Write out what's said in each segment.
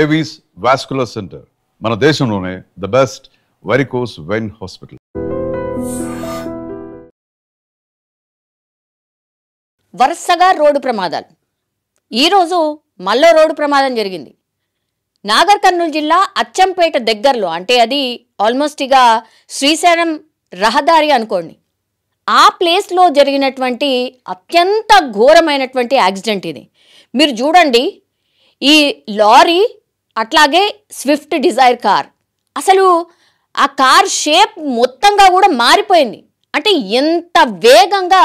Avis vascular centre మన దేశంలోనే the best varicose vein hospital. వరుసగా రోడ్డు ప్రమాదాలు. ఈరోజు మళ్ళీ రోడ్డు ప్రమాదం జరిగింది. నాగర్ కర్నూలు జిల్లా అచ్చంపేట దగ్గరలో, అంటే అది ఆల్మోస్ట్ ఇక శ్రీశైలం రహదారి అనుకోండి, ఆ ప్లేస్లో జరిగినటువంటి అత్యంత ఘోరమైనటువంటి యాక్సిడెంట్ ఇది. మీరు చూడండి, ఈ లారీ అట్లాగే స్విఫ్ట్ డిజైర్ కార్, అసలు ఆ కార్ షేప్ మొత్తంగా కూడా మారిపోయింది. అంటే ఎంత వేగంగా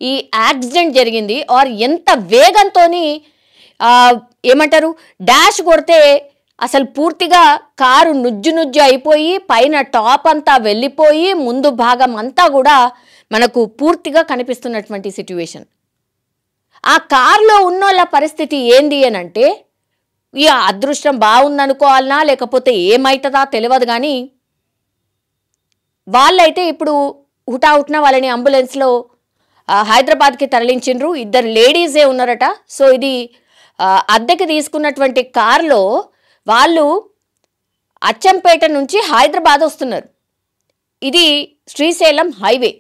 ఈ యాక్సిడెంట్ జరిగింది, ఆర్ ఎంత వేగంతో ఏమంటారు డాష్ కొడితే అసలు పూర్తిగా కారు నుజ్జు నుజ్జు అయిపోయి పైన టాప్ అంతా వెళ్ళిపోయి ముందు భాగం అంతా కూడా మనకు పూర్తిగా కనిపిస్తున్నటువంటి సిట్యువేషన్. ఆ కారులో ఉన్నోళ్ళ పరిస్థితి ఏంది అని అంటే, ఈ అదృష్టం బాగుందనుకోవాలనా లేకపోతే ఏమవుతుందా తెలియదు, కానీ వాళ్ళైతే ఇప్పుడు హుటాహుటిన వాళ్ళని అంబులెన్స్లో హైదరాబాద్కి తరలించిండ్రు. 2 లేడీసే ఉన్నారట. సో ఇది అద్దెకి తీసుకున్నటువంటి కారులో వాళ్ళు అచ్చంపేట నుంచి హైదరాబాద్ వస్తున్నారు. ఇది శ్రీశైలం హైవే.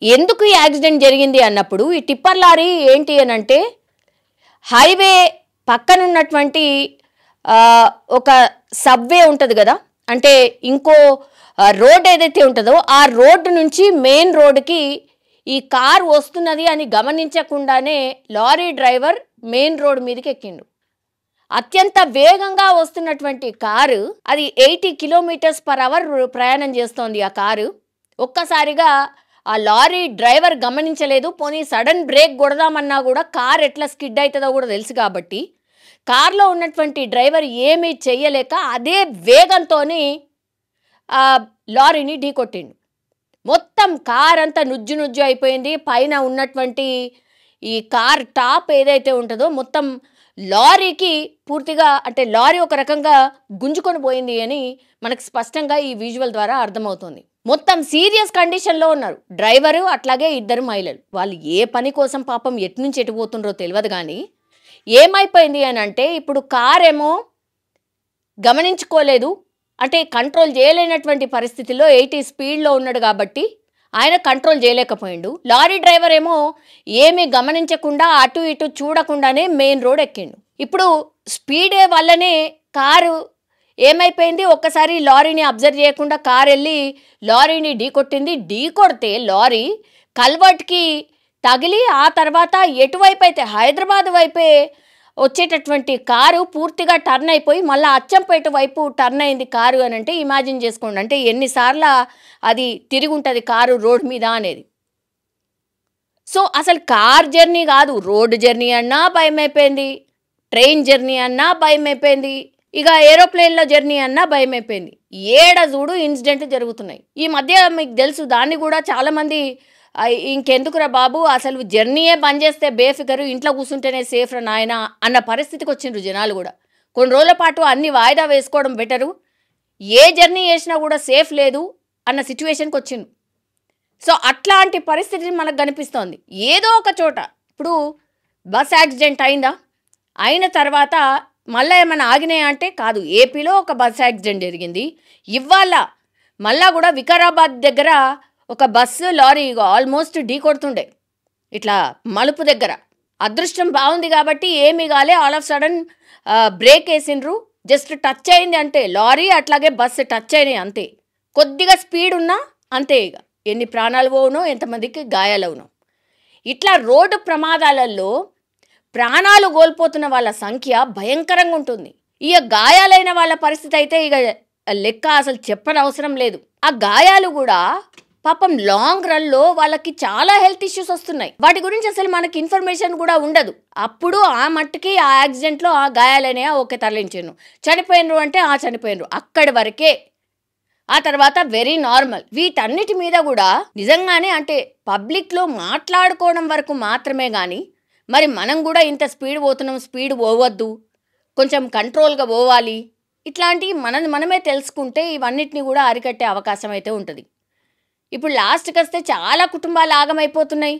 ఎందుకు ఈ యాక్సిడెంట్ జరిగింది అన్నప్పుడు, ఈ టిప్పర్ లారీ ఏంటి అని అంటే, హైవే పక్కనున్నటువంటి ఒక సబ్వే ఉంటుంది కదా, అంటే ఇంకో రోడ్ ఏదైతే ఉంటుందో ఆ రోడ్డు నుంచి మెయిన్ రోడ్డుకి ఈ కార్ వస్తున్నది అని గమనించకుండానే లారీ డ్రైవర్ మెయిన్ రోడ్ మీదకి ఎక్కిండు. అత్యంత వేగంగా వస్తున్నటువంటి కారు, అది 80 km/h ప్రయాణం చేస్తోంది ఆ కారు. ఒక్కసారిగా ఆ లారీ డ్రైవర్ గమనించలేదు. పోనీ సడన్ బ్రేక్ కొడదామన్నా కూడా కార్ ఎట్లా స్కిడ్ అవుతుందో కూడా తెలుసు కాబట్టి కార్లో ఉన్నటువంటి డ్రైవర్ ఏమీ చెయ్యలేక అదే వేగంతో లారీని ఢీకొట్టిండు. మొత్తం కార్ అంతా నుజ్జు నుజ్జు అయిపోయింది. పైన ఉన్నటువంటి ఈ కార్ టాప్ ఏదైతే ఉంటుందో మొత్తం లారీకి పూర్తిగా, అంటే లారీ ఒక రకంగా గుంజుకొని పోయింది అని మనకు స్పష్టంగా ఈ విజువల్ ద్వారా అర్థమవుతుంది. మొత్తం సీరియస్ కండిషన్లో ఉన్నారు డ్రైవరు అట్లాగే 2 మహిళలు. వాళ్ళు ఏ పని కోసం పాపం ఎటు నుంచి ఎటు పోతుండ్రో తెలియదు, కానీ ఏమైపోయింది అని అంటే, ఇప్పుడు కార్ ఏమో గమనించుకోలేదు, అంటే కంట్రోల్ చేయలేనటువంటి పరిస్థితిలో 80 స్పీడ్లో ఉన్నాడు కాబట్టి ఆయన కంట్రోల్ చేయలేకపోయిండు. లారీ డ్రైవర్ ఏమో ఏమీ గమనించకుండా అటు ఇటు చూడకుండానే మెయిన్ రోడ్ ఎక్కిండు. ఇప్పుడు స్పీడ్ వల్లనే కారు ఏమైపోయింది, ఒక్కసారి లారీని అబ్జర్వ్ చేయకుండా కారు వెళ్ళి లారీని ఢీకొట్టింది. ఢీకొడితే లారీ కల్వర్ట్కి తగిలి ఆ తర్వాత ఎటువైపు అయితే హైదరాబాద్ వైపే వచ్చేటటువంటి కారు పూర్తిగా టర్న్ అయిపోయి మళ్ళీ అచ్చంపేట వైపు టర్న్ అయింది కారు అని అంటే ఇమాజిన్ చేసుకోండి, అంటే ఎన్నిసార్లు అది తిరిగి ఉంటుంది కారు రోడ్ మీద అనేది. సో అసలు కార్ జర్నీ కాదు, రోడ్ జర్నీ అన్నా భయం అయిపోయింది, ట్రైన్ జర్నీ అన్నా భయం అయిపోయింది, ఇక ఏరోప్లేన్లో జర్నీ అన్నా భయం అయిపోయింది. ఏడ చూడు ఇన్సిడెంట్ జరుగుతున్నాయి. ఈ మధ్య మీకు తెలుసు, దాన్ని కూడా చాలామంది ఇంకెందుకురా బాబు, అసలు జర్నీయే బంద్ చేస్తే బేఫికరు, ఇంట్లో కూర్చుంటేనే సేఫ్ రా నాయన అన్న పరిస్థితికి వచ్చిండ్రు జనాలు కూడా. కొన్ని రోజుల పాటు అన్ని వాయిదా వేసుకోవడం బెటరు, ఏ జర్నీ చేసినా కూడా సేఫ్ లేదు అన్న సిచ్యువేషన్కి వచ్చిండు. సో అట్లాంటి పరిస్థితి మనకు కనిపిస్తోంది. ఏదో ఒక చోట ఇప్పుడు బస్ యాక్సిడెంట్ అయిందా, అయిన తర్వాత మళ్ళీ ఏమైనా ఆగినాయా అంటే కాదు. ఏపీలో ఒక బస్ యాక్సిడెంట్ జరిగింది. ఇవాళ మళ్ళా కూడా వికారాబాద్ దగ్గర ఒక బస్సు లారీ ఆల్మోస్ట్ ఢీ కొడుతుండే ఇట్లా మలుపు దగ్గర. అదృష్టం బాగుంది కాబట్టి ఏమీ కాలే, ఆల్ ఆఫ్ సడన్ బ్రేక్ వేసిండ్రు, జస్ట్ టచ్ అయింది అంటే లారీ అట్లాగే బస్సు టచ్ అయినాయి అంతే. కొద్దిగా స్పీడ్ ఉన్నా అంతే, ఇక ఎన్ని ప్రాణాలు పోవునో ఎంతమందికి గాయాలవునో. ఇట్లా రోడ్డు ప్రమాదాలలో ప్రాణాలు కోల్పోతున్న వాళ్ళ సంఖ్య భయంకరంగా ఉంటుంది. ఇక గాయాలైన వాళ్ళ పరిస్థితి అయితే ఇక లెక్క అసలు చెప్పనవసరం లేదు. ఆ గాయాలు కూడా పాపం లాంగ్ రన్లో వాళ్ళకి చాలా హెల్త్ ఇష్యూస్ వస్తున్నాయి. వాటి గురించి అసలు మనకి ఇన్ఫర్మేషన్ కూడా ఉండదు. అప్పుడు ఆ మట్టుకి ఆ యాక్సిడెంట్లో ఆ గాయాలనే ఓకే తరలించారు, చనిపోయినరు అంటే చనిపోయినరు అక్కడి వరకే, ఆ తర్వాత వెరీ నార్మల్. వీటన్నిటి మీద కూడా నిజంగానే అంటే పబ్లిక్లో మాట్లాడుకోవడం వరకు మాత్రమే కానీ, మరి మనం కూడా ఇంత స్పీడ్ పోతున్నాం, స్పీడ్ పోవద్దు, కొంచెం కంట్రోల్గా పోవాలి, ఇట్లాంటివి మనమే తెలుసుకుంటే ఇవన్నిటిని కూడా అరికట్టే అవకాశం అయితే ఉంటుంది. ఇప్పుడు లాస్ట్కి వస్తే చాలా కుటుంబాలు ఆగమైపోతున్నాయి.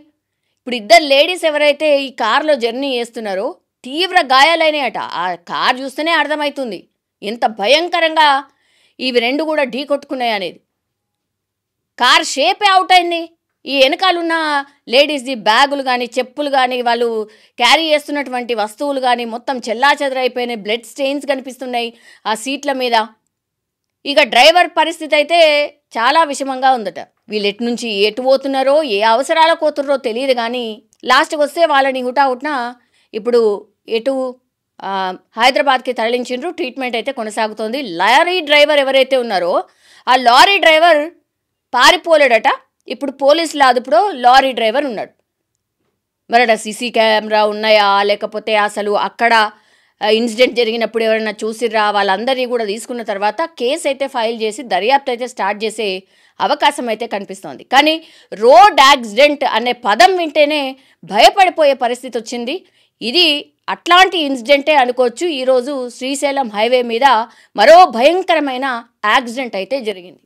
ఇప్పుడు 2 లేడీస్ ఎవరైతే ఈ కార్లో జర్నీ చేస్తున్నారో తీవ్ర గాయాలైనాయట. ఆ కార్ చూస్తేనే అర్థమవుతుంది ఎంత భయంకరంగా ఇవి రెండు కూడా ఢీ కొట్టుకున్నాయి అనేది. కార్ షేపే అవుట్ అయింది. ఈ వెనకాలన్న లేడీస్ది బ్యాగులు కానీ చెప్పులు కానీ వాళ్ళు క్యారీ చేస్తున్నటువంటి వస్తువులు కానీ మొత్తం చెల్లాచెదరైపోయినాయి. బ్లడ్ స్టెయిన్స్ కనిపిస్తున్నాయి ఆ సీట్ల మీద. ఇక డ్రైవర్ పరిస్థితి అయితే చాలా విషమంగా ఉందట. వీళ్ళు ఎటు నుంచి ఎటు పోతున్నారో ఏ అవసరాలకు పోతున్నారో తెలియదు కానీ లాస్ట్కి వస్తే వాళ్ళని హుటాహుట్న ఇప్పుడు ఎటు హైదరాబాద్కి తరలించిండ్రు. ట్రీట్మెంట్ అయితే కొనసాగుతోంది. లారీ డ్రైవర్ ఎవరైతే ఉన్నారో ఆ లారీ డ్రైవర్ పారిపోలేడట. ఇప్పుడు పోలీసుల అదుపులో లారీ డ్రైవర్ ఉన్నాడు. మరట సీసీ కెమెరా ఉన్నాయా లేకపోతే అసలు అక్కడ ఇన్సిడెంట్ జరిగినప్పుడు ఎవరైనా చూసిర్రా వాళ్ళందరినీ కూడా తీసుకున్న తర్వాత కేసు అయితే ఫైల్ చేసి దర్యాప్తు అయితే స్టార్ట్ చేసే అవకాశం అయితే కనిపిస్తోంది. కానీ రోడ్ యాక్సిడెంట్ అనే పదం వింటేనే భయపడిపోయే పరిస్థితి వచ్చింది. ఇది అట్లాంటి ఇన్సిడెంటే అనుకోవచ్చు. ఈరోజు శ్రీశైలం హైవే మీద మరో భయంకరమైన యాక్సిడెంట్ అయితే జరిగింది.